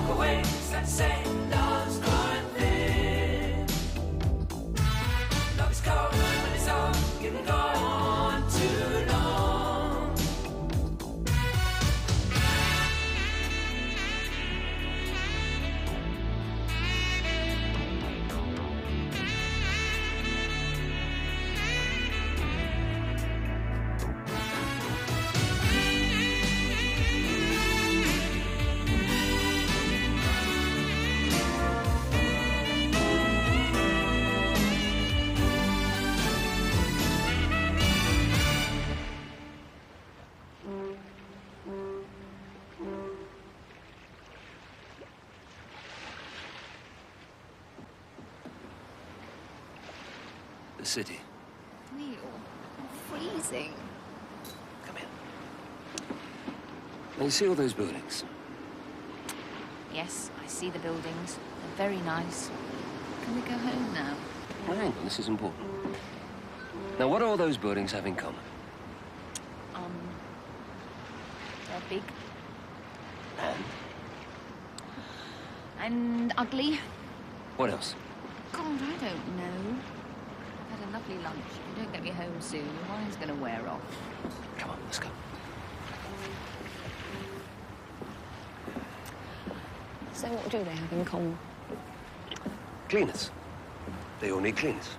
walk away. It's that same love's growing thin. Love is cold when it's all you can go on too long. The city. Neil, I'm freezing. Come here. Now, you see all those buildings? Yes, I see the buildings. They're very nice. Can we go home now? Well, hang on, this is important. Now, what do all those buildings have in common? They're big And? and ugly. What else? God, I don't know. I've had a lovely lunch. If you don't get me home soon, your wine's going to wear off. Come on, let's go. So what do they have in common? Cleaners. They all need cleaners.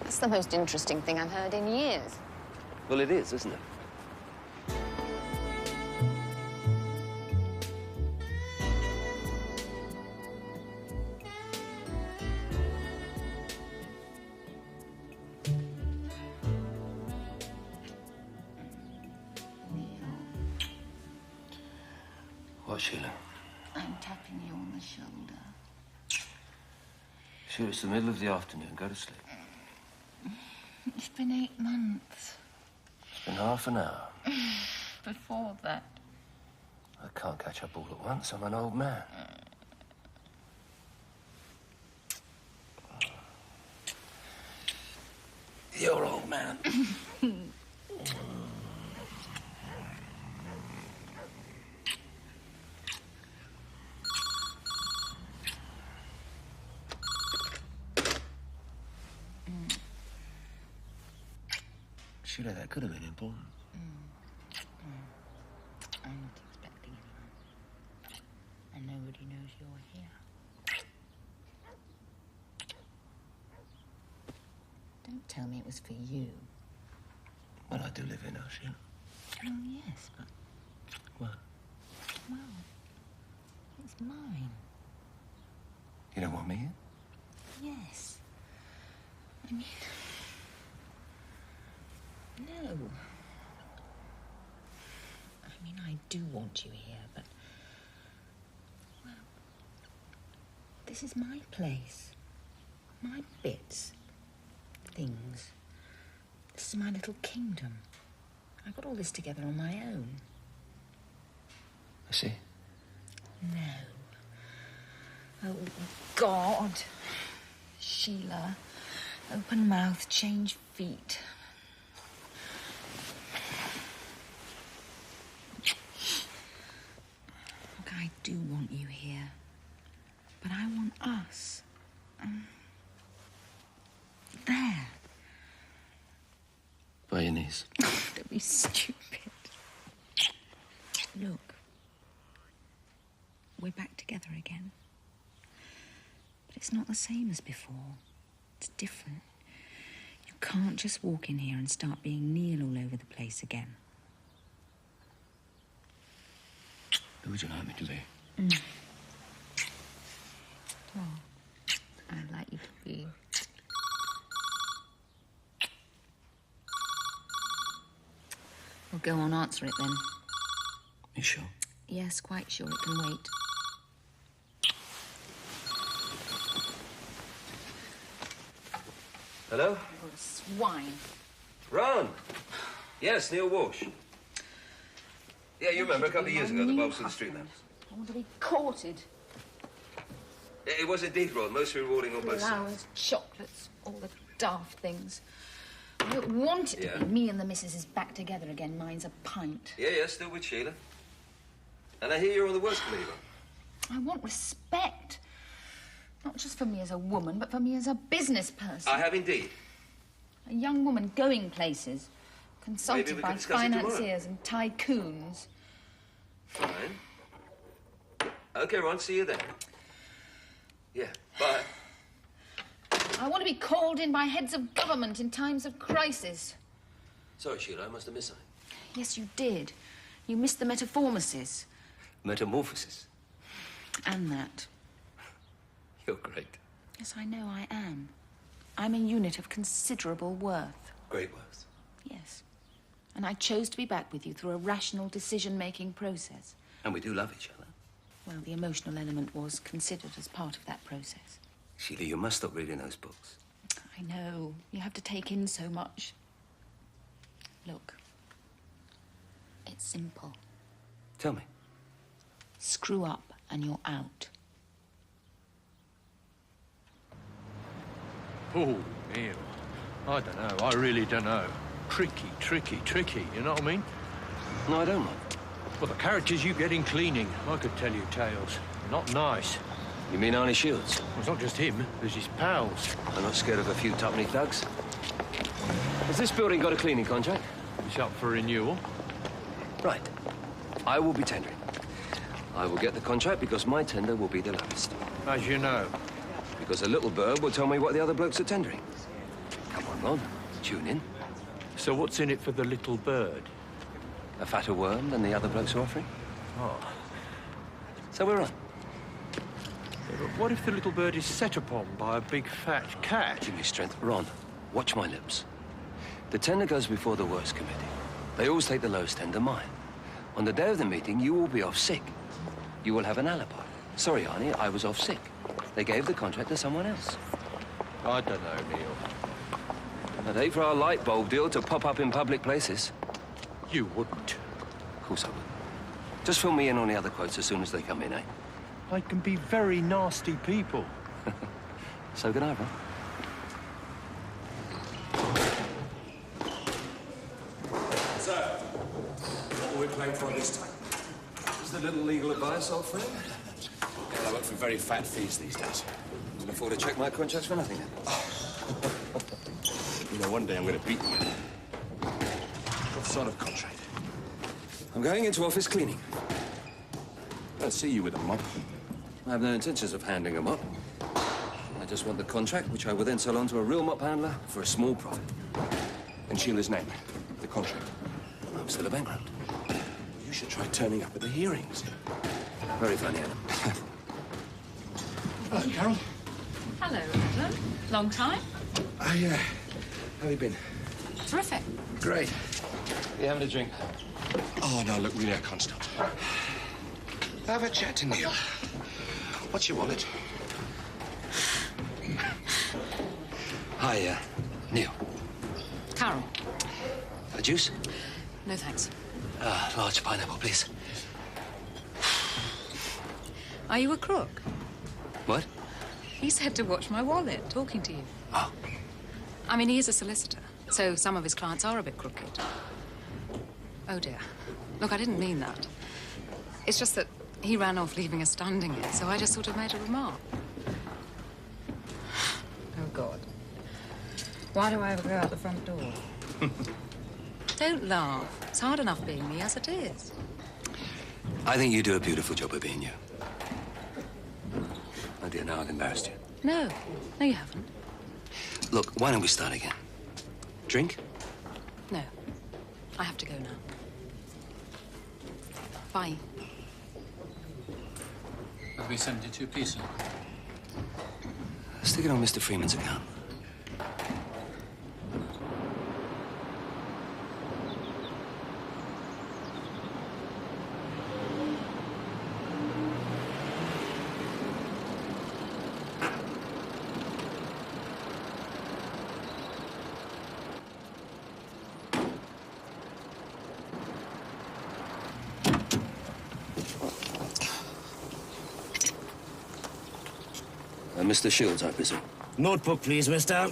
That's the most interesting thing I've heard in years. Well, it is, isn't it? What, Sheila? I'm tapping you on the shoulder. Sure, it's the middle of the afternoon. Go to sleep. It's been 8 months. It's been half an hour. Before that. I can't catch up all at once. I'm an old man. You're old man. Sheila, that could have been important. I'm not expecting anyone. And nobody knows you're here. Don't tell me it was for you. Well, I do live here now, Sheila. Oh, yes, but... What? Well, it's mine. You don't want me here? Yes. I mean... No. I mean, I do want you here, but... Well... This is my place. My bits. Things. This is my little kingdom. I got all this together on my own. I see. No. Oh, God. Sheila. Open mouth, change feet. Look, I do want you here. But I want us. There. By your knees. Don't be stupid. Look. We're back together again. But it's not the same as before. It's different. You can't just walk in here and start being Neil all over the place again. Who would you like me to be? Oh, I'd like you to be... Well, go on, answer it then. You sure? Yes, quite sure it can wait. Hello? You're a swine. Ron! Yes, Neil Walsh. Yeah, you remember a couple of years ago, the bulbs of the street lamps. I want to be courted. It was indeed, Ron. Most rewarding on both sides. Flowers, chocolates, all the daft things. I don't want it to be me and the missus is back together again. Mine's a pint. Yeah, still with Sheila. And I hear you're on the works committee, Ron. I want respect. Not just for me as a woman, but for me as a business person. I have indeed. A young woman going places, Maybe consulted we by can discuss it tomorrow. financiers and tycoons. Fine. Okay, Ron, see you then. Yeah, bye. I want to be called in by heads of government in times of crisis. Sorry, Sheila, I must have missed something. Yes, you did. You missed the metamorphosis. Metamorphosis? And that. You're great. Yes, I know I am. I'm a unit of considerable worth. Great worth. Yes. And I chose to be back with you through a rational decision-making process. And we do love each other. Well, the emotional element was considered as part of that process. Sheila, you must stop reading those books. I know. You have to take in so much. Look. It's simple. Tell me. Screw up and you're out. Oh, Neil. I don't know. I really don't know. Tricky, you know what I mean? No, I don't know. Well, the characters you get in cleaning, I could tell you tales. Not nice. You mean Arnie Shields? Well, it's not just him, there's his pals. I'm not scared of a few tuppenny thugs. Has this building got a cleaning contract? It's up for renewal. Right. I will be tendering. I will get the contract because my tender will be the lowest. As you know. Because a little bird will tell me what the other blokes are tendering. Come on, Ron. Tune in. So what's in it for the little bird? A fatter worm than the other blokes are offering. Oh. So we're on. But what if the little bird is set upon by a big fat cat? Give me strength. Ron, watch my lips. The tender goes before the works committee. They always take the lowest tender, mine. On the day of the meeting, you will be off sick. You will have an alibi. Sorry, Arnie, I was off sick. They gave the contract to someone else. I don't know, Neil. I'd hate for our light bulb deal to pop up in public places. You wouldn't. Of course I would. Just fill me in on the other quotes as soon as they come in, eh? They can be very nasty people. So can I, Ron. So, what are we playing for this time? Is the little legal advice, old friend? Well, I work for very fat fees these days. You can afford to check my contracts for nothing, then. You know, one day I'm going to beat you. What sort of contract? I'm going into office cleaning. I don't see you with a mop. I have no intentions of handing them up. I just want the contract, which I will then sell on to a real mop handler for a small profit. And Sheila's name, the contract. I'm still a bankrupt. You should try turning up at the hearings. Very funny, Adam. Hello, Carol. Hello, Adam. Long time? How have you been? Terrific. Great. You having a drink? Oh, no, look, really, I can't stop. Have a chat to Neil. What's your wallet? Hi, Neil. Carol. A juice? No, thanks. Large pineapple, please. Are you a crook? What? He said to watch my wallet, talking to you. Oh. I mean, he is a solicitor, so some of his clients are a bit crooked. Oh, dear. Look, I didn't mean that. It's just that he ran off leaving us standing here, so I just sort of made a remark. Oh, God. Why do I ever go out the front door? Don't laugh. It's hard enough being me as it is. I think you do a beautiful job of being you. Oh, dear, now I've embarrassed you. No. No, you haven't. Look, why don't we start again? Drink? No. I have to go now. Bye. That'll be 72p, sir. Stick it on Mr. Freeman's account. Mr. Shields, I presume. Notebook, please, mister.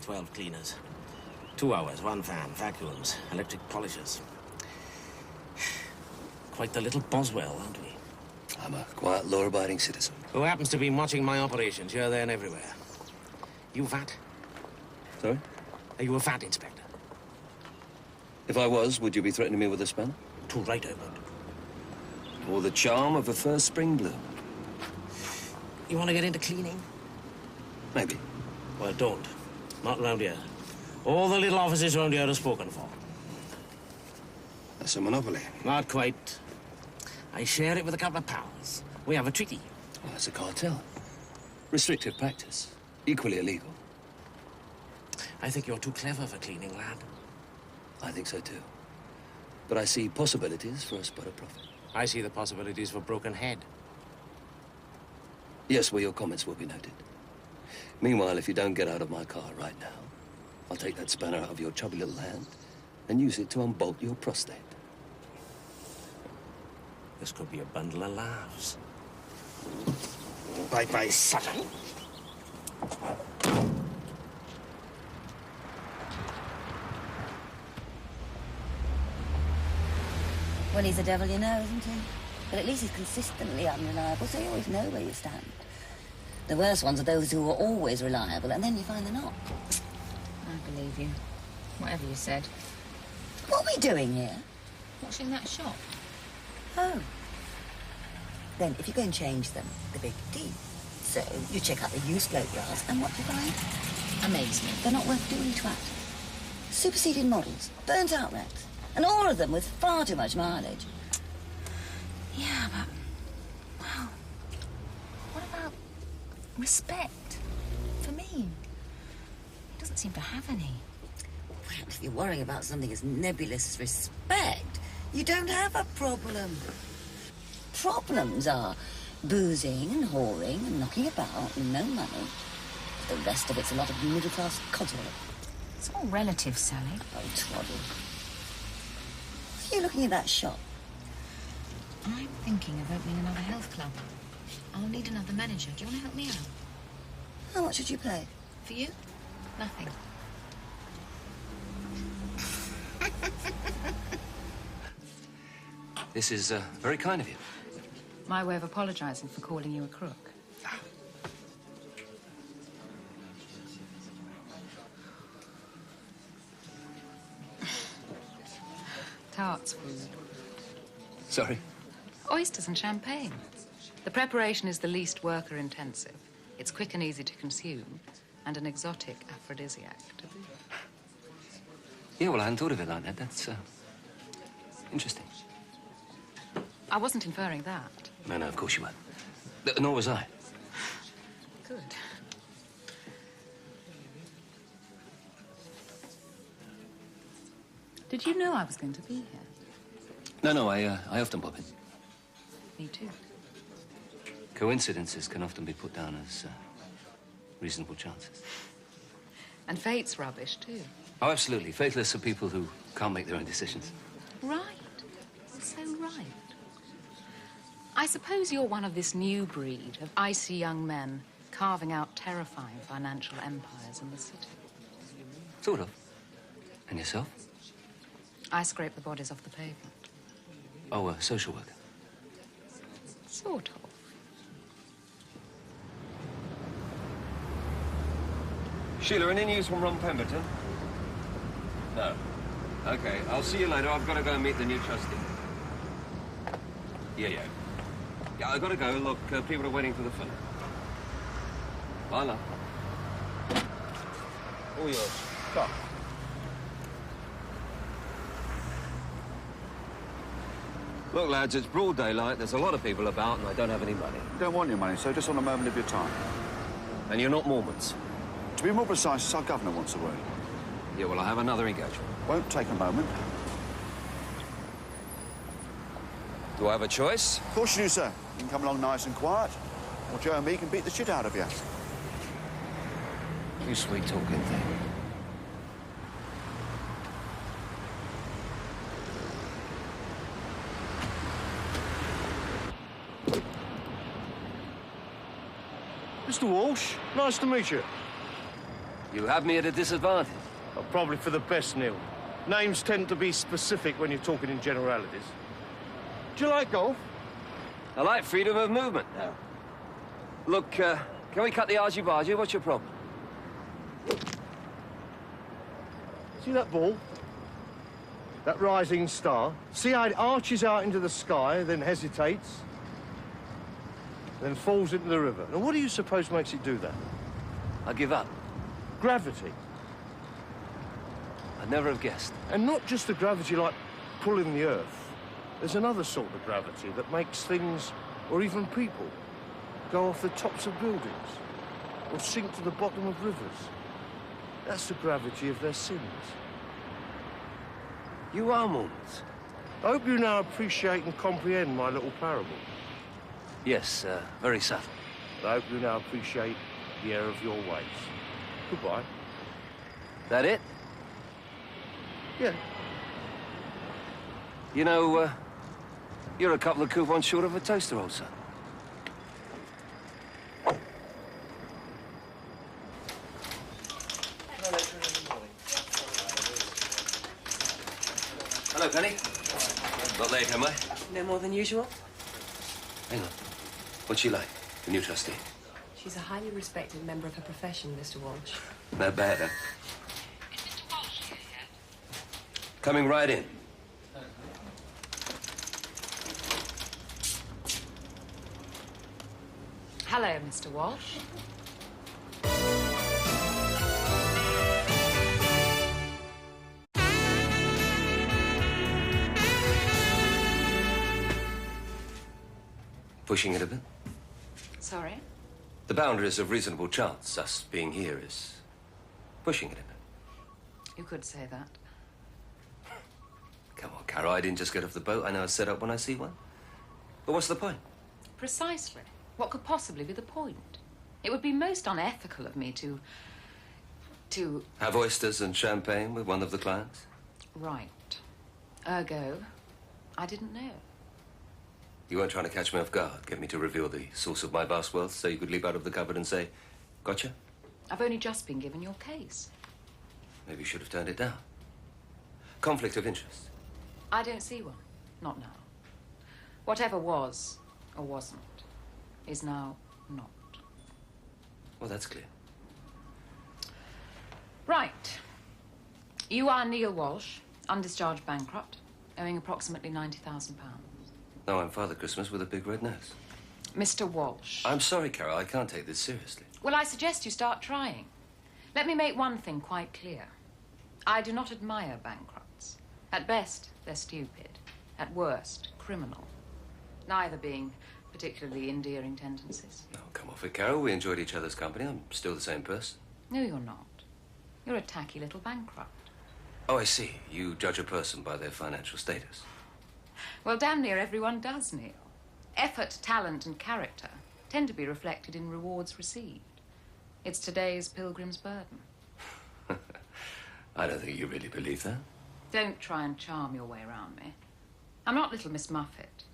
12 cleaners. 2 hours, 1 fan, vacuums, electric polishers. Quite the little Boswell, aren't we? I'm a quiet, law-abiding citizen. Who happens to be watching my operations here, there, and everywhere. You VAT? Sorry? Are you a VAT inspector? If I was, would you be threatening me with a spanner? Too right I would. Or the charm of a first spring bloom? You want to get into cleaning? Maybe. Well, don't. Not round here. All the little offices round here are spoken for. That's a monopoly. Not quite. I share it with a couple of pals. We have a treaty. Well, that's a cartel. Restrictive practice. Equally illegal. I think you're too clever for cleaning, lad. I think so too. But I see possibilities for a spot of profit. I see the possibilities for broken head. Yes, well, your comments will be noted. Meanwhile, if you don't get out of my car right now, I'll take that spanner out of your chubby little hand and use it to unbolt your prostate. This could be a bundle of laughs. Bye-bye, Sutton. Well, he's a devil, you know, isn't he? But at least he's consistently unreliable, so you always know where you stand. The worst ones are those who are always reliable, and then you find they're not. I believe you. Whatever you said. What are we doing here? Watching that shop. Oh. Then, if you go and change them, the big D. So, you check out the used float yards, and what do you find? Amazement. They're not worth doing twat. Superseded models, burnt out wrecks, and all of them with far too much mileage. Yeah, but... Wow. What about respect for me? He doesn't seem to have any. Well, if you're worrying about something as nebulous as respect, you don't have a problem. Problems are boozing and whoring and knocking about and no money. The rest of it's a lot of middle-class codswallop. It's all relative, Sally. Oh, twaddle. Are you looking at that shop? I'm thinking of opening another health club. I'll need another manager. Do you want to help me out? How much should you pay? For you? Nothing. This is very kind of you. My way of apologizing for calling you a crook. Tarts for you. Sorry? Oysters and champagne. The preparation is the least worker-intensive. It's quick and easy to consume, and an exotic aphrodisiac to boot. Yeah, well, I hadn't thought of it like that. That's, interesting. I wasn't inferring that. No, of course you weren't. Nor was I. Good. Did you know I was going to be here? No, I often pop in. Me too. Coincidences can often be put down as reasonable chances. And fate's rubbish, too. Oh, absolutely. Faithless are people who can't make their own decisions. Right. You're so right. I suppose you're one of this new breed of icy young men carving out terrifying financial empires in the city. Sort of. And yourself? I scrape the bodies off the pavement. Oh, a social worker. Sort of. Sheila, any news from Ron Pemberton? No. Okay, I'll see you later. I've got to go and meet the new trustee. Yeah. Yeah, I've got to go. Look, people are waiting for the film. Bye, love. All yours. Come. Look, lads, it's broad daylight. There's a lot of people about, and I don't have any money. Don't want your money, so just on a moment of your time. And you're not Mormons? To be more precise, our governor wants a word. Yeah, well, I have another engagement. Won't take a moment. Do I have a choice? Of course you do, sir. You can come along nice and quiet, or Joe and me can beat the shit out of you. You sweet-talking thing. Mr. Walsh, nice to meet you. You have me at a disadvantage. Probably for the best, Neil. Names tend to be specific when you're talking in generalities. Do you like golf? I like freedom of movement. Yeah. Look, can we cut the argy-bargy? What's your problem? See that ball? That rising star? See how it arches out into the sky, then hesitates, then falls into the river. Now, what do you suppose makes it do that? I give up. Gravity. I'd never have guessed. And not just the gravity like pulling the earth. There's another sort of gravity that makes things, or even people, go off the tops of buildings or sink to the bottom of rivers. That's the gravity of their sins. You are Moons. I hope you now appreciate and comprehend my little parable. Yes, very subtle. And I hope you now appreciate the error of your ways. Goodbye. That it? Yeah. You know, you're a couple of coupons short of a toaster, old son. Hello, Penny. Not late, am I? No more than usual. Hang on. What's she like, the new trustee? She's a highly respected member of her profession, Mr. Walsh. Not bad, huh? Coming right in. Hello, Mr. Walsh. Pushing it a bit? Sorry? The boundaries of reasonable chance, us being here, is pushing it a bit. You could say that. Come on, Carol, I didn't just get off the boat. I know a setup when I see one. But what's the point? Precisely. What could possibly be the point? It would be most unethical of me to... Have oysters and champagne with one of the clients? Right. Ergo, I didn't know. You weren't trying to catch me off guard, get me to reveal the source of my vast wealth so you could leap out of the cupboard and say, gotcha? I've only just been given your case. Maybe you should have turned it down. Conflict of interest. I don't see one. Not now. Whatever was, or wasn't, is now not. Well, that's clear. Right. You are Neil Walsh, undischarged bankrupt, owing approximately £90,000. No, I'm Father Christmas with a big red nose. Mr. Walsh. I'm sorry, Carol, I can't take this seriously. Well, I suggest you start trying. Let me make one thing quite clear. I do not admire bankrupts. At best, they're stupid. At worst, criminal. Neither being particularly endearing tendencies. Oh, come off it, Carol. We enjoyed each other's company. I'm still the same person. No, you're not. You're a tacky little bankrupt. Oh, I see. You judge a person by their financial status. Well, damn near everyone does, Neil. Effort, talent, and character tend to be reflected in rewards received. It's today's pilgrim's burden. I don't think you really believe that. Don't try and charm your way around me. I'm not little Miss Muffet,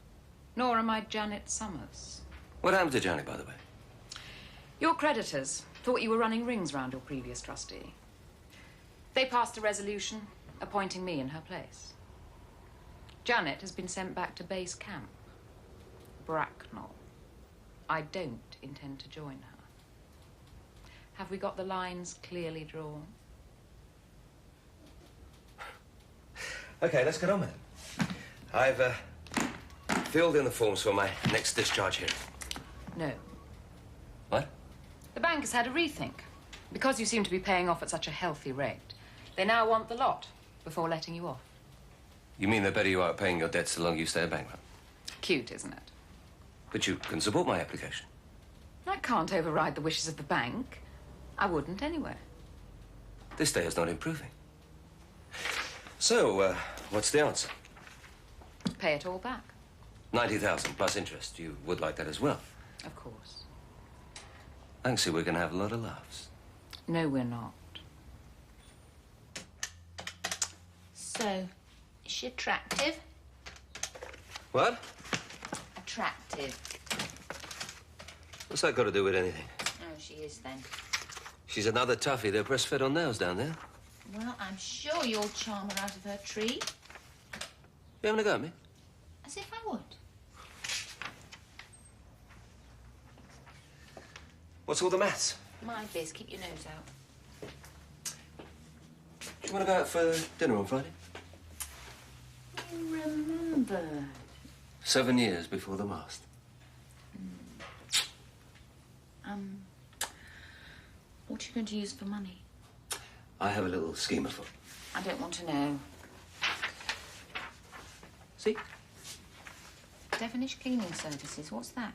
nor am I Janet Summers. What happened to Johnny, by the way? Your creditors thought you were running rings round your previous trustee. They passed a resolution appointing me in her place. Janet has been sent back to base camp, Bracknell. I don't intend to join her. Have we got the lines clearly drawn? Okay, let's get on with it. I've filled in the forms for my next discharge hearing. No. What? The bank has had a rethink. Because you seem to be paying off at such a healthy rate, they now want the lot before letting you off. You mean the better you are at paying your debts the longer you stay a bankrupt? Cute, isn't it? But you can support my application. I can't override the wishes of the bank. I wouldn't anyway. This day is not improving. So, what's the answer? Pay it all back. 90,000 plus interest. You would like that as well. Of course. I can see we're going to have a lot of laughs. No, we're not. So, is she attractive? What? Attractive. What's that got to do with anything? Oh, she is then. She's another toughie. They're breastfed on nails down there. Well, I'm sure you'll charm her out of her tree. You having a go at me? As if I would. What's all the maths? My biz, keep your nose out. Do you want to go out for dinner on Friday? You remembered. 7 years before the mast. What are you going to use for money? I have a little scheme afoot. I don't want to know. See? Devonish Cleaning Services, what's that?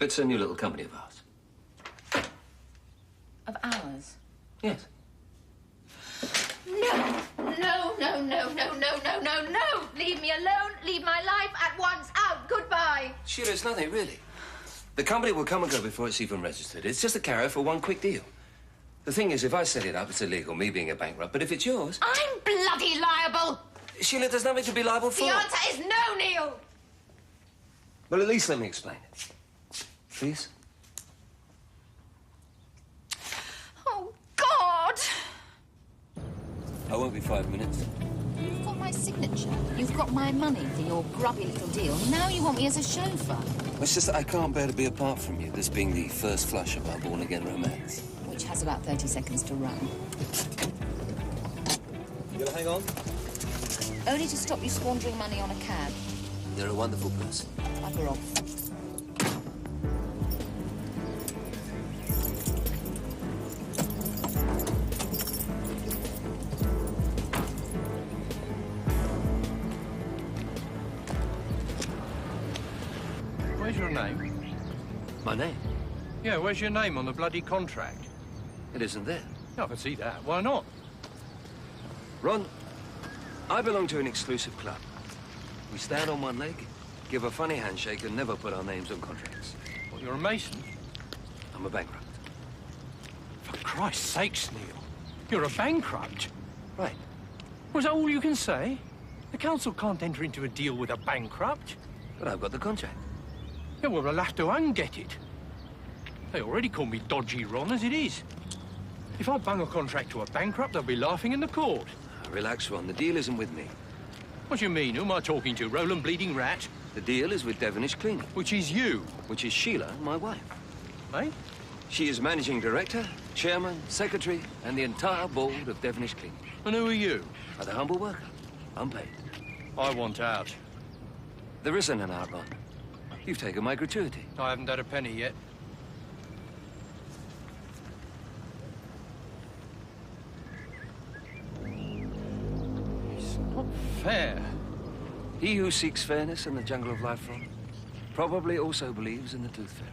It's a new little company of ours. Of ours? Yes. No! No, no, no, no, no, no, no, no! Leave me alone! Leave my life at once! Out! Goodbye! Sheila, it's nothing, really. The company will come and go before it's even registered. It's just a carrier for one quick deal. The thing is, if I set it up, it's illegal, me being a bankrupt. But if it's yours... I'm bloody liable! Sheila, there's nothing to be liable for. The answer is no, Neil! Well, at least let me explain it. Please? Oh, God! I won't be 5 minutes. You've got my signature. You've got my money for your grubby little deal. Now you want me as a chauffeur. It's just that I can't bear to be apart from you, this being the first flush of our born-again romance. Which has about 30 seconds to run. You gonna hang on? Only to stop you squandering money on a cab. You're a wonderful person. Bugger off. Where's your name? My name? Yeah, where's your name on the bloody contract? It isn't there. I can see that. Why not? Ron, I belong to an exclusive club. We stand on one leg, give a funny handshake, and never put our names on contracts. What, you're a mason? I'm a bankrupt. For Christ's sakes, Neil. You're a bankrupt? Right. Was that all you can say? The council can't enter into a deal with a bankrupt. But I've got the contract. Yeah, well, they'll have to unget it. They already call me Dodgy Ron as it is. If I bung a contract to a bankrupt, they'll be laughing in the court. Relax, Ron. The deal isn't with me. What do you mean? Who am I talking to? Roland Bleeding Rat? The deal is with Devonish Cleaning. Which is you? Which is Sheila, my wife. Eh? She is managing director, chairman, secretary, and the entire board of Devonish Cleaning. And who are you? I'm a humble worker. Unpaid. I want out. There isn't an out, Ron. You've taken my gratuity. I haven't had a penny yet. It's not fair. He who seeks fairness in the jungle of life, Ron, probably also believes in the Tooth Fairy.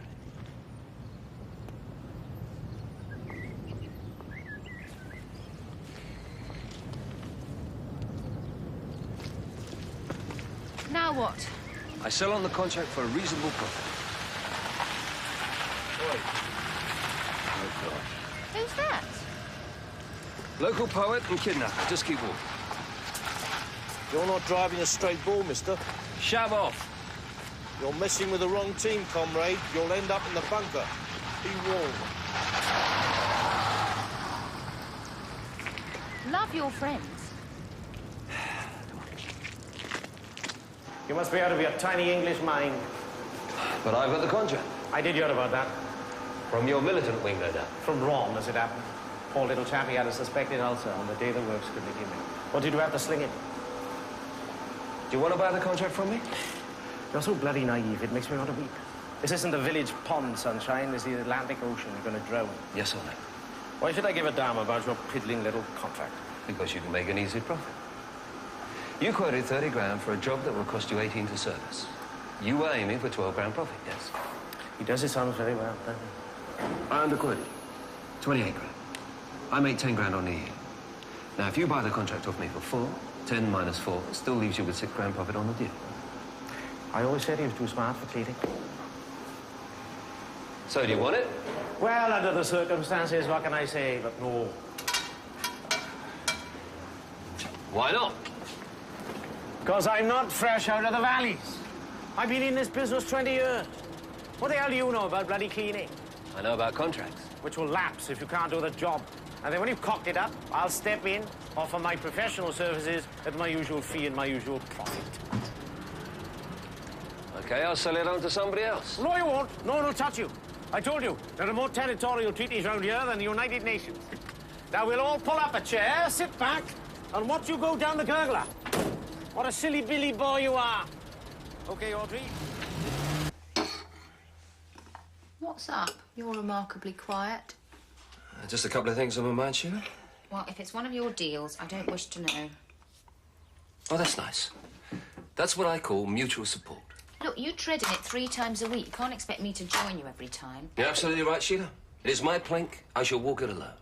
Now what? I sell on the contract for a reasonable profit. Oi. Oh, God. Who's that? Local poet and kidnapper. Just keep walking. You're not driving a straight ball, mister. Shove off. You're messing with the wrong team, comrade. You'll end up in the bunker. Be warned. Love your friends. You must be out of your tiny English mind. But I've got the contract. I did hear about that. From your militant wing, no doubt. From Ron, as it happened. Poor little chappie had a suspected ulcer on the day the works could begin. What did you have to sling it? Do you want to buy the contract from me? You're so bloody naive, it makes me want to weep. This isn't the village pond, sunshine. This is the Atlantic Ocean. You're going to drown. Yes or no? Why should I give a damn about your piddling little contract? Because you can make an easy profit. You quoted 30 grand for a job that will cost you 18 to service. You were aiming for 12 grand profit, yes? He does his sums very well, doesn't he? I underquoted. 28 grand. I make 10 grand on the year. Now, if you buy the contract off me for 4, 10 minus 4, it still leaves you with 6 grand profit on the deal. I always said he was too smart for cleaning. So, do you want it? Well, under the circumstances, what can I say? But no. Why not? Because I'm not fresh out of the valleys. I've been in this business 20 years. What the hell do you know about bloody cleaning? I know about contracts. Which will lapse if you can't do the job. And then when you've cocked it up, I'll step in, offer my professional services at my usual fee and my usual profit. Okay, I'll sell it on to somebody else. No, you won't. No one will touch you. I told you, there are more territorial treaties round here than the United Nations. Now we'll all pull up a chair, sit back, and watch you go down the gurgler. What a silly Billy boy you are. Okay, Audrey? What's up? You're remarkably quiet. Just a couple of things on my mind, Sheila. Well, if it's one of your deals, I don't wish to know. Oh, that's nice. That's what I call mutual support. Look, you tread in it 3 times a week. You can't expect me to join you every time. You're absolutely right, Sheila. It is my plank. I shall walk it alone.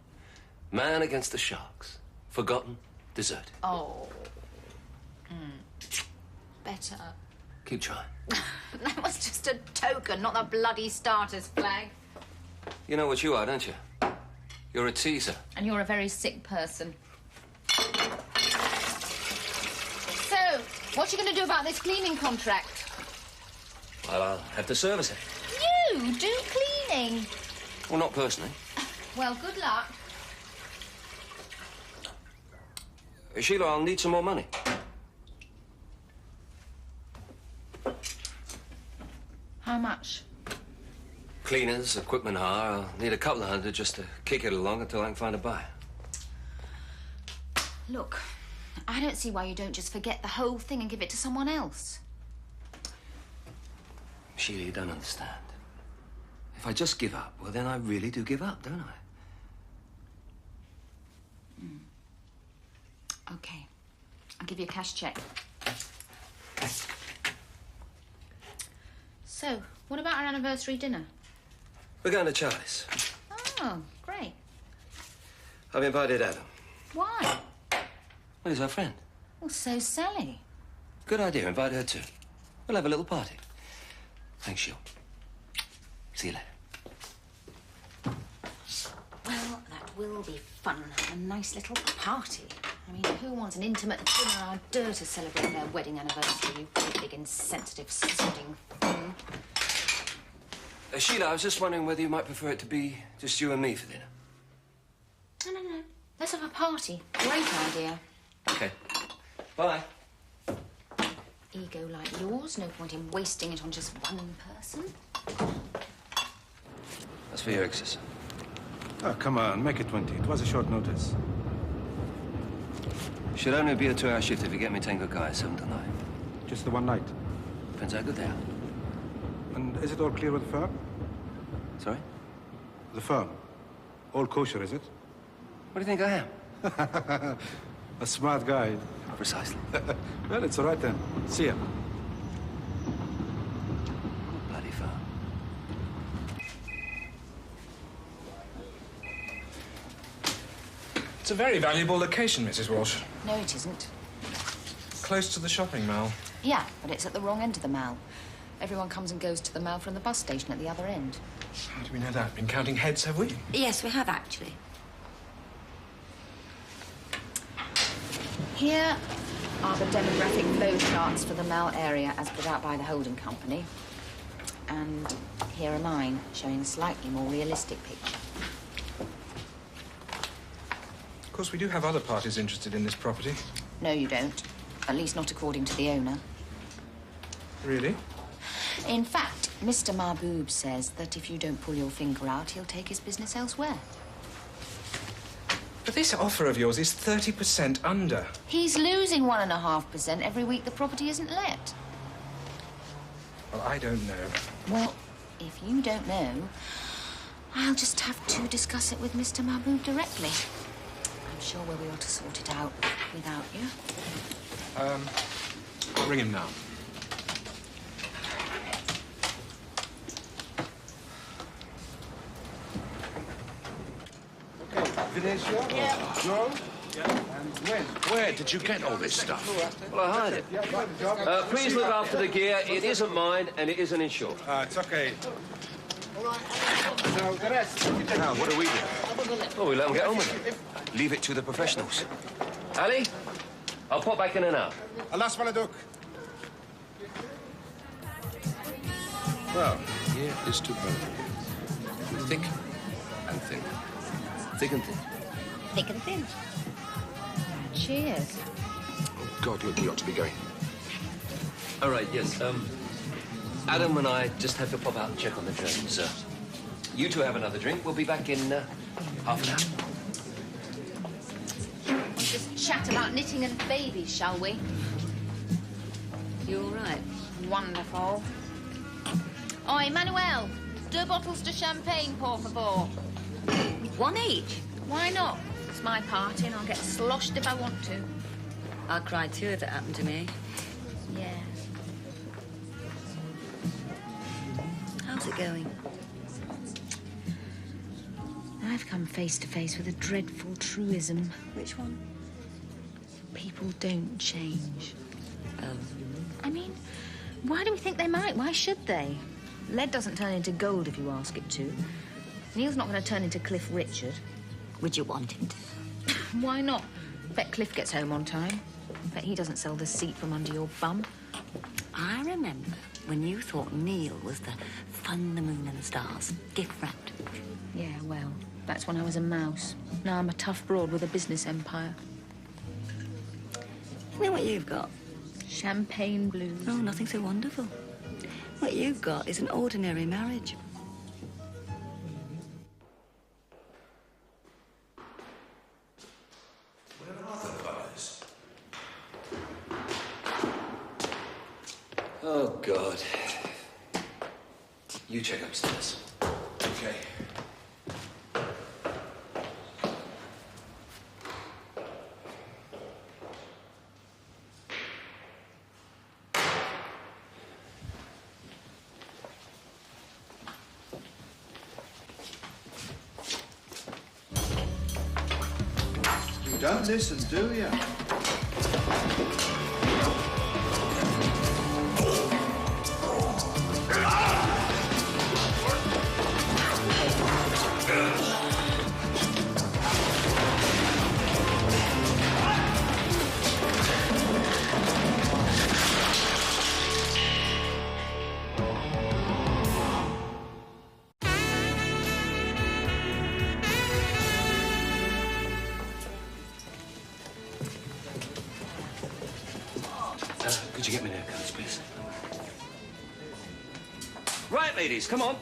Man against the sharks. Forgotten, deserted. Oh. Better. Keep trying. That was just a token, not the bloody starter's flag. You know what you are, don't you? You're a teaser. And you're a very sick person. So, what you going to do about this cleaning contract? Well, I'll have to service it. You do cleaning? Well, not personally. Well, good luck. Sheila, I'll need some more money. How much? Cleaners, equipment hire. I'll need a couple of hundred just to kick it along until I can find a buyer. Look, I don't see why you don't just forget the whole thing and give it to someone else. Sheila, you don't understand. If I just give up, well, then I really do give up, don't I? Okay. I'll give you a cash check. So, what about our anniversary dinner? We're going to Charlie's. Oh, great. I've invited Adam. Why? Well, he's our friend. Well, so Sally. Good idea. Invite her too. We'll have a little party. Thanks, Sheila. See you later. Well, that will be fun. A nice little party. I mean, who wants an intimate dinner outdoor to celebrate their wedding anniversary, you great big insensitive sodding thing? Sheila, I was just wondering whether you might prefer it to be just you and me for dinner. No. Let's have a party. Great idea. Okay. Bye. Ego like yours, no point in wasting it on just one person. That's for your exercise. Oh, come on, make it 20. It was a short notice. Should only be a 2-hour shift if you get me 10 good guys, 7 to 9. Just the one night. Depends how good they are. And is it all clear with the firm? Sorry? The firm. All kosher, is it? What do you think I am? A smart guy. Precisely. Well, it's all right then. See ya. Bloody firm. It's a very valuable location, Mrs. Walsh. No, it isn't. Close to the shopping mall. Yeah, but it's at the wrong end of the mall. Everyone comes and goes to the mall from the bus station at the other end. How do we know that? Been counting heads, have we? Yes, we have actually. Here are the demographic flow charts for the Mall area as put out by the holding company. And here are mine, showing a slightly more realistic picture. Of course, we do have other parties interested in this property. No, you don't. At least not according to the owner. Really? In fact, Mr. Mahboob says that if you don't pull your finger out, he'll take his business elsewhere. But this offer of yours is 30% under. He's losing 1.5% every week the property isn't let. Well, I don't know. Well, if you don't know, I'll just have to discuss it with Mr. Mahboob directly. I'm sure we'll be able to sort it out without you. I'll ring him now. Yeah. Joe? And when? Where did you get all this stuff? Well, I hired it. Please look after the gear. It isn't mine, and it isn't insured. It's okay. Now, the rest. Now, what do we do? Oh, we let them get on with it. Leave it to the professionals. Ali, I'll pop back in an hour. Alas Maladuk. Well, here is to both. Thick and thin. Thick and thin. Thick and thin. Cheers. Oh, God, look, we ought to be going. All right, yes. Adam and I just have to pop out and check on the trains. You two have another drink. We'll be back in half an hour. Just chat about knitting and babies, shall we? You all right? Wonderful. Oi, Manuel, 2 bottles de champagne, por favor. 1 each? Why not? It's my party and I'll get sloshed if I want to. I'd cry too if it happened to me. Yeah. How's it going? I've come face to face with a dreadful truism. Which one? People don't change. Oh. I mean, why do we think they might? Why should they? Lead doesn't turn into gold if you ask it to. Neil's not going to turn into Cliff Richard. Would you want him to? Why not? Bet Cliff gets home on time. Bet he doesn't sell the seat from under your bum. I remember when you thought Neil was the fun, the moon and the stars, gift-wrapped. Yeah, well, that's when I was a mouse. Now I'm a tough broad with a business empire. You know what you've got? Champagne blues. Oh, nothing so wonderful. What you've got is an ordinary marriage. Where are the buggers? Oh, God. You check upstairs. Okay. You don't listen, do you? Could you get me their coats, please? Right, ladies, come on.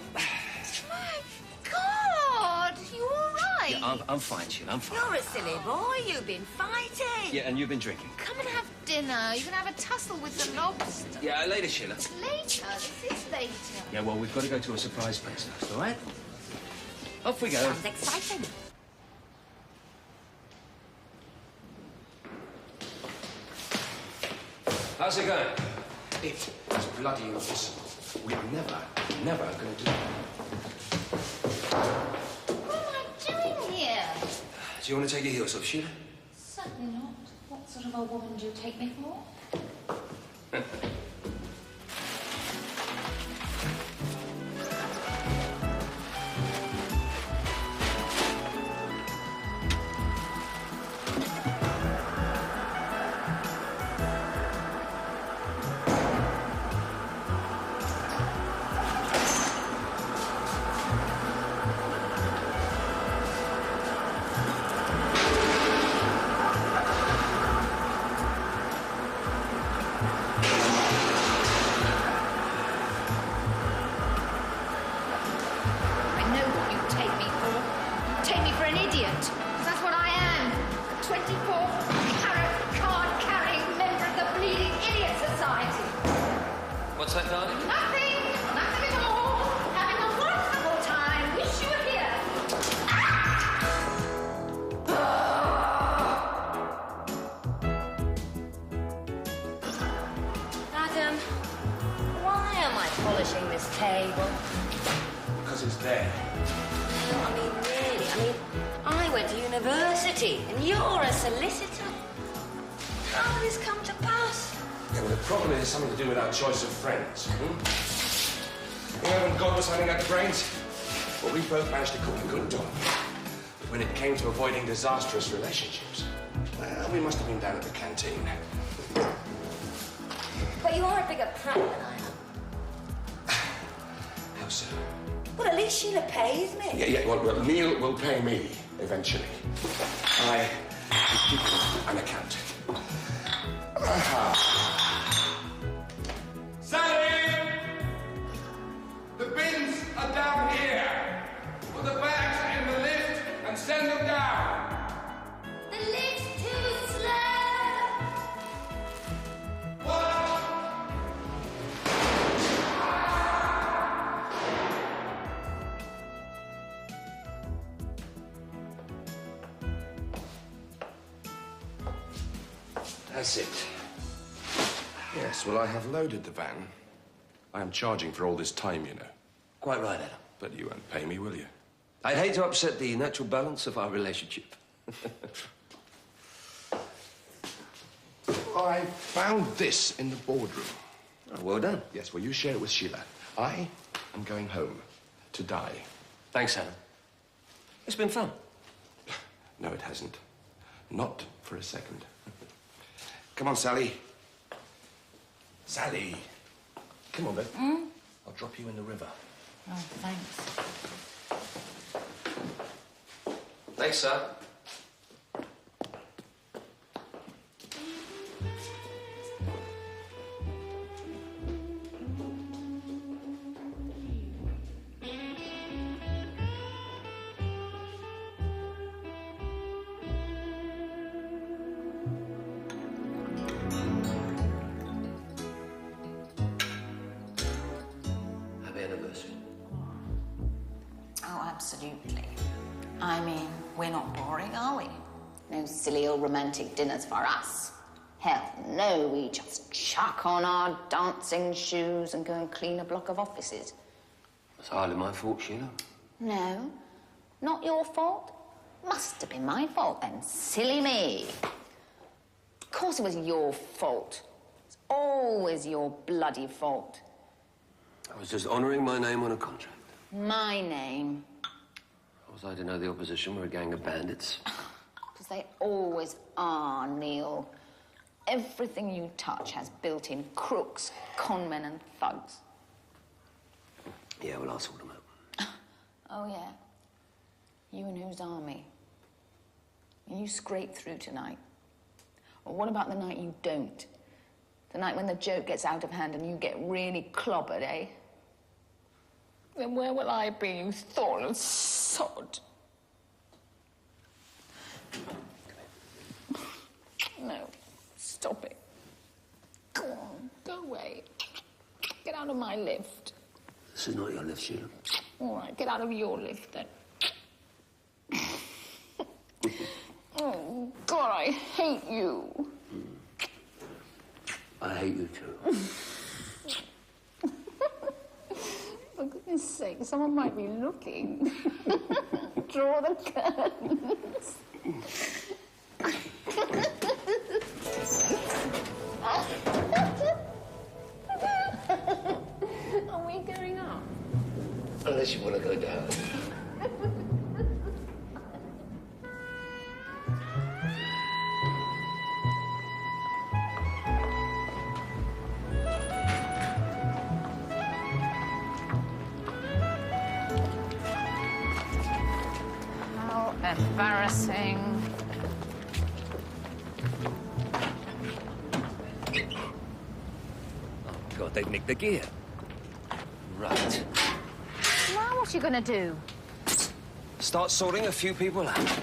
God, you all right? Yeah, I'm fine, Sheila, I'm fine. You're a silly boy. You've been fighting. Yeah, and you've been drinking. Come and have dinner. You can have a tussle with the lobster. Yeah, later, Sheila. Later? This is later. Yeah, well, we've got to go to a surprise place first, all right? Off we go. Sounds exciting. How's it going? It is bloody impossible. We're never going to do that. What am I doing here? Do you want to take your heels off, Sheila? Certainly not. What sort of a woman do you take me for? What's that, darling? Nothing! Nothing at all! Having a wonderful time! Wish you were here! Adam, why am I polishing this table? Because it's there. No, I mean, really. I went to university, and you're a solicitor. How did this come to pass? Yeah, well, the problem is something to do with our choice of friends. You know, when God was handing out the brains, well, we both managed to cook a good dog. But when it came to avoiding disastrous relationships, well, we must have been down at the canteen. But you are a bigger prat than I am. How so? Well, at least Sheila pays me. Yeah, well, Neil will pay me eventually. I will keep an account. Sally! The bins are down here. Put the bags in the lift and send them down. The lift's too slow. That's it. Yes, well, I have loaded the van. I am charging for all this time, you know. Quite right, Adam. But you won't pay me, will you? I'd hate to upset the natural balance of our relationship. I found this in the boardroom. Oh, well done. Yes, well, you share it with Sheila. I am going home to die. Thanks, Adam. It's been fun. No, it hasn't. Not for a second. Come on, Sally. Sally. Come on, then. I'll drop you in the river. Oh, thanks. Thanks, sir. Oh, absolutely. I mean, we're not boring, are we? No silly old romantic dinners for us. Hell, no, we just chuck on our dancing shoes and go and clean a block of offices. It's hardly my fault, Sheila. No, not your fault. Must have been my fault then. Silly me. Of course it was your fault. It's always your bloody fault. I was just honouring my name on a contract. My name. How was I to know the opposition were a gang of bandits? Because they always are, Neil. Everything you touch has built-in crooks, conmen and thugs. Yeah, well, I'll sort them out. Oh, yeah? You and whose army? You scrape through tonight. Or what about the night you don't? The night when the joke gets out of hand and you get really clobbered, eh? Then where will I be, you thoughtless sod? No, stop it. Go on, go away. Get out of my lift. This is not your lift, Sheila. All right, get out of your lift, then. Oh, God, I hate you. I hate you, too. For goodness sake, someone might be looking. Draw the curtains. Are we going up? Unless you want to go down. How embarrassing. Oh, God, they've nicked the gear. Right. Now what are you going to do? Start sorting a few people out.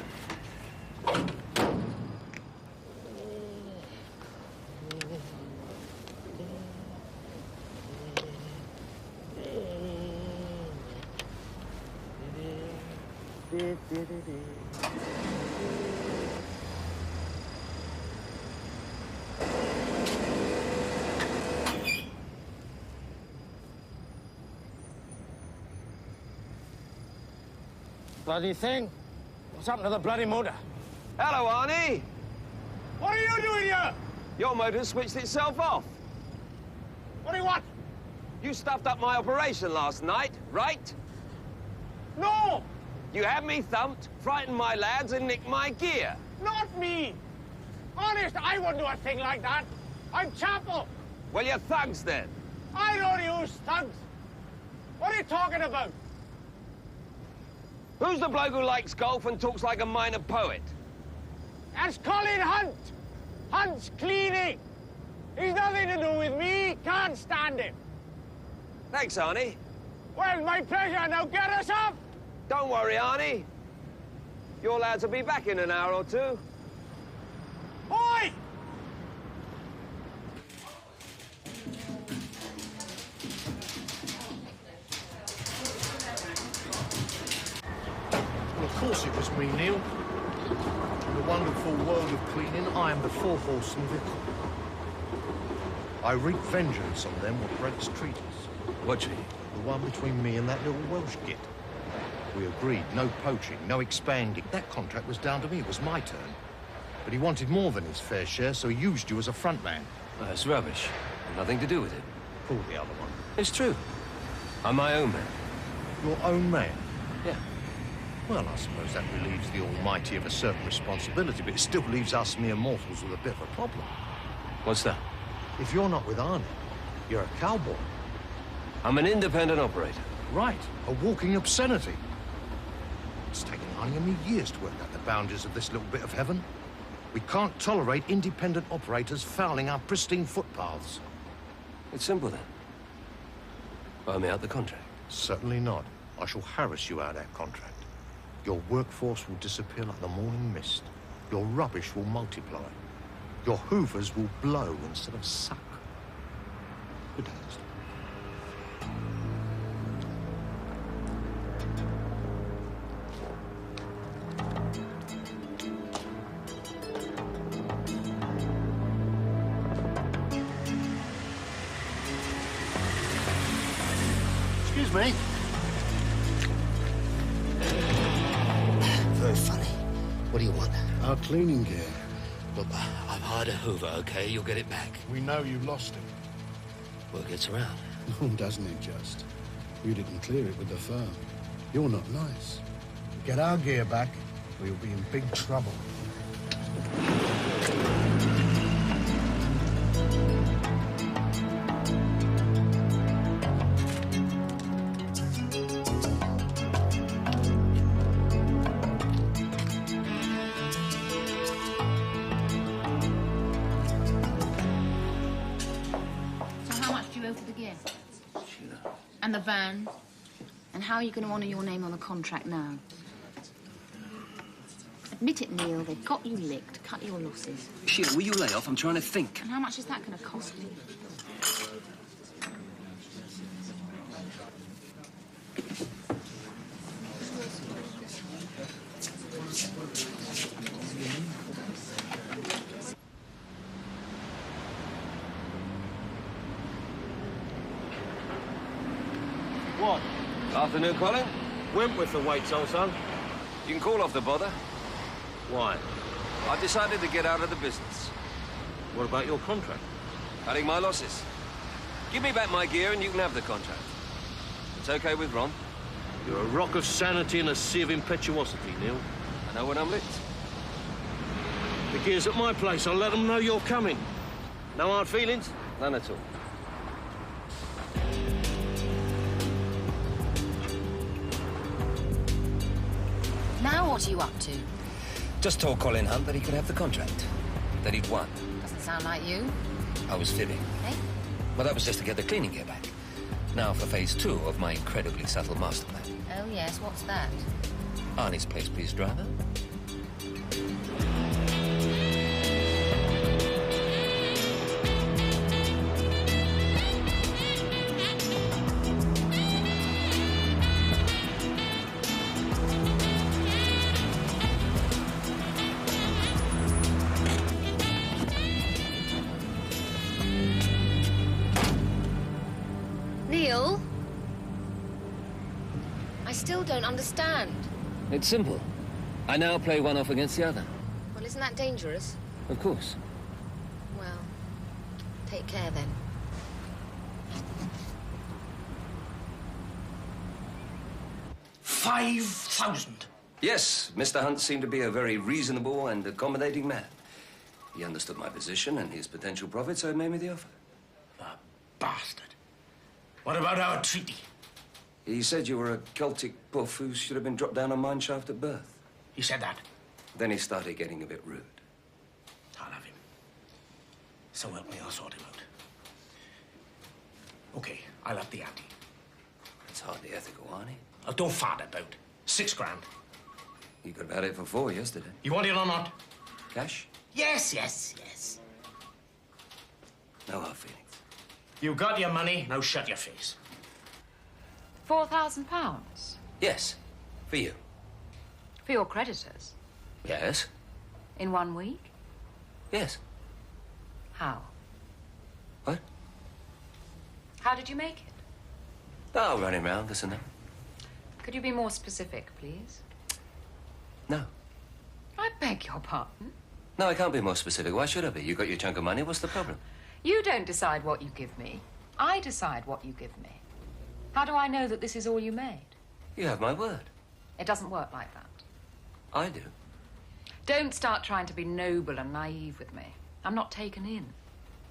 Bloody thing. What's happened to the bloody motor? Hello, Arnie. What are you doing here? Your motor switched itself off. What do you want? You stuffed up my operation last night, right? No! You had me thumped, frightened my lads, and nicked my gear. Not me! Honest, I wouldn't do a thing like that. I'm Chapel. Well, you're thugs, then. I don't use thugs. What are you talking about? Who's the bloke who likes golf and talks like a minor poet? That's Colin Hunt. Hunt's cleaning. He's nothing to do with me. Can't stand him. Thanks, Arnie. Well, my pleasure. Now get us up. Don't worry, Arnie. Your lads will be back in an hour or two. Oi! Well, of course it was me, Neil. In the wonderful world of cleaning, I am the four-horseman of it. I wreak vengeance on them what Brett's treat us. What treaty? The one between me and that little Welsh git. We agreed, no poaching, no expanding. That contract was down to me, it was my turn. But he wanted more than his fair share, so he used you as a front man. That's rubbish. Nothing to do with it. Pull the other one. It's true. I'm my own man. Your own man? Yeah. Well, I suppose that relieves the Almighty of a certain responsibility, but it still leaves us mere mortals with a bit of a problem. What's that? If you're not with Arnie, you're a cowboy. I'm an independent operator. Right, a walking obscenity. It's taken Arnie and me years to work out the boundaries of this little bit of heaven. We can't tolerate independent operators fouling our pristine footpaths. It's simple, then. Buy me out the contract. Certainly not. I shall harass you out of that contract. Your workforce will disappear like the morning mist. Your rubbish will multiply. Your hoovers will blow instead of suck. Good day, mister. Excuse me. Very funny. What do you want? Our cleaning gear. Look, I've hired a hoover, okay? You'll get it back. We know you lost it. Word gets around. Doesn't it just? You didn't clear it with the firm. You're not nice. Get our gear back, or you'll be in big trouble. And the van. And how are you going to honour your name on the contract now? Admit it, Neil. They've got you licked. Cut your losses. Sheila, will you lay off? I'm trying to think. And how much is that going to cost me? What? Afternoon, Colin. Went with the weights, old son. You can call off the bother. Why? I've decided to get out of the business. What about your contract? Cutting my losses. Give me back my gear and you can have the contract. It's okay with Ron. You're a rock of sanity and a sea of impetuosity, Neil. I know when I'm licked. The gear's at my place. I'll let them know you're coming. No hard feelings? None at all. Now what are you up to? Just told Colin Hunt that he could have the contract. That he'd won. Doesn't sound like you. I was fibbing. Eh? Well, that was just to get the cleaning gear back. Now for phase 2 of my incredibly subtle master plan. Oh, yes, what's that? Arnie's place, please, driver. Neil? I still don't understand. It's simple. I now play one off against the other. Well, isn't that dangerous? Of course. Well, take care then. $5,000. Yes, Mr. Hunt seemed to be a very reasonable and accommodating man. He understood my position and his potential profit, so he made me the offer. The bastard. What about our treaty? He said you were a Celtic puff who should have been dropped down a mine shaft at birth. He said that? Then he started getting a bit rude. I'll have him. So help me, I'll sort him out. Okay, I'll up the ante. It's hardly ethical, Arnie. Oh, don't fart about. 6 grand. You could have had it for 4 yesterday. You want it or not? Cash? Yes, yes, yes. No hard feelings. You got your money, now shut your face. £4,000? Yes, for you. For your creditors? Yes. In 1 week? Yes. How? What? How did you make it? Oh, running round, this and that. Could you be more specific, please? No. I beg your pardon. No, I can't be more specific. Why should I be? You got your chunk of money. What's the problem? You don't decide what you give me. I decide what you give me. How do I know that this is all you made? You have my word. It doesn't work like that. I do. Don't start trying to be noble and naive with me. I'm not taken in.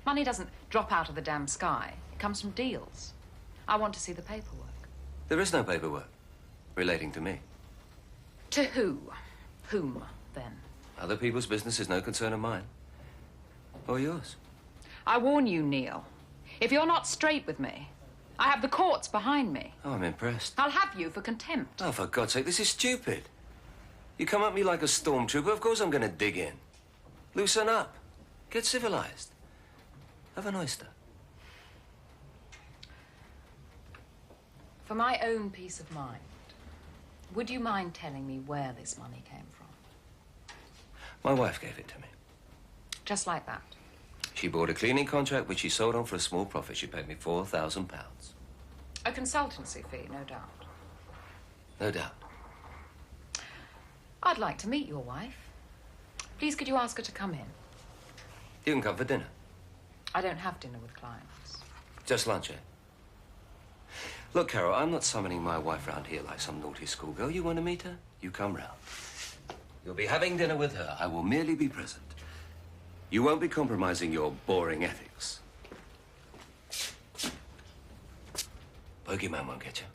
Money doesn't drop out of the damn sky. It comes from deals. I want to see the paperwork. There is no paperwork relating to me. To who? Whom, then? Other people's business is no concern of mine. Or yours. I warn you, Neil. If you're not straight with me, I have the courts behind me. Oh, I'm impressed. I'll have you for contempt. Oh, for God's sake, this is stupid. You come at me like a stormtrooper, of course I'm going to dig in. Loosen up. Get civilized. Have an oyster. For my own peace of mind, would you mind telling me where this money came from? My wife gave it to me. Just like that. She bought a cleaning contract which she sold on for a small profit. She paid me £4,000. A consultancy fee, no doubt. No doubt. I'd like to meet your wife. Please, could you ask her to come in? You can come for dinner. I don't have dinner with clients. Just lunch, eh? Look, Carol, I'm not summoning my wife round here like some naughty schoolgirl. You want to meet her? You come round. You'll be having dinner with her. I will merely be present. You won't be compromising your boring ethics. Bogeyman won't get you.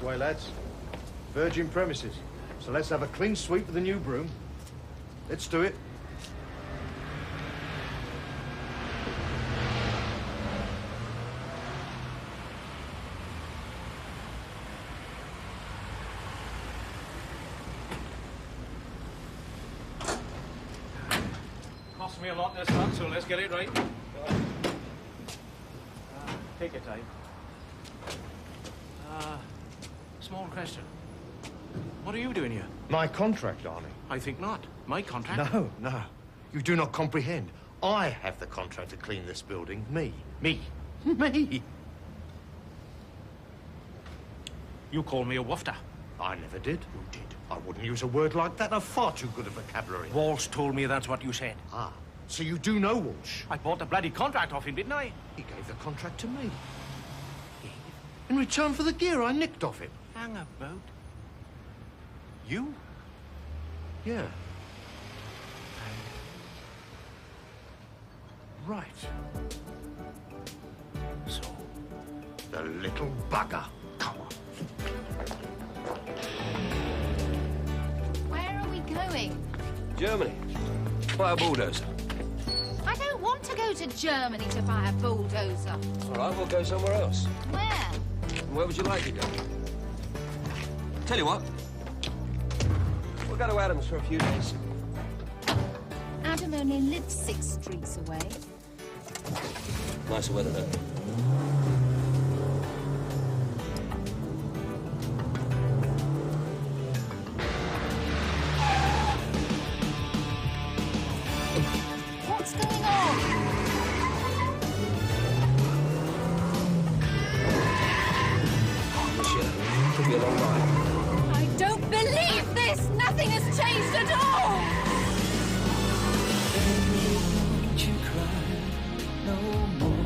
Way, lads. Virgin premises. So let's have a clean sweep with the new broom. Let's do it. Cost me a lot this time, so let's get it right. Take your time. Small question. What are you doing here? My contract, Arnie. I think not. My contract? No, no. You do not comprehend. I have the contract to clean this building. Me. Me? Me. You call me a woofter. I never did. Who did? I wouldn't use a word like that. I'm far too good a vocabulary. Walsh told me that's what you said. Ah, so you do know Walsh? I bought the bloody contract off him, didn't I? He gave the contract to me. In return for the gear I nicked off him. Hang about. You? Yeah. Right. So? The little bugger. Come on. Where are we going? Germany. Buy a bulldozer. I don't want to go to Germany to buy a bulldozer. All right, we'll go somewhere else. Where? Where would you like to go? Tell you what. We'll go to Adams for a few days. Adam only lives 6 streets away. Nicer weather, though. What's going on? Could be a long ride. I don't believe this! Nothing has changed at all! Don't you cry no more.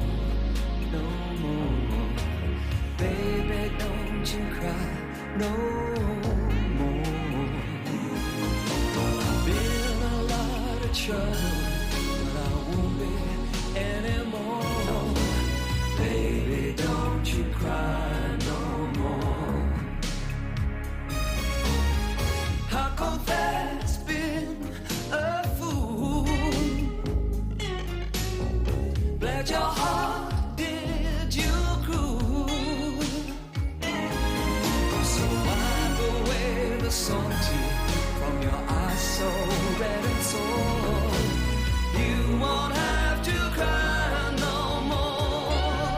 let your heart bid you cruel. So wipe away the salty from your eyes so red and sore. You won't have to cry no more.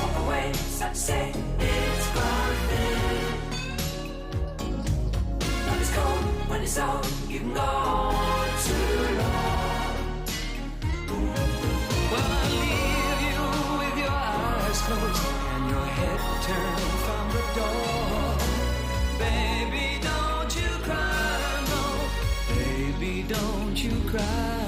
Walk away, stop to say it's fine. Love is cold when it's old. You can go on too long. Well, I leave you with your eyes closed and your head turned from the door. Baby, don't you cry, no. Baby, don't you cry.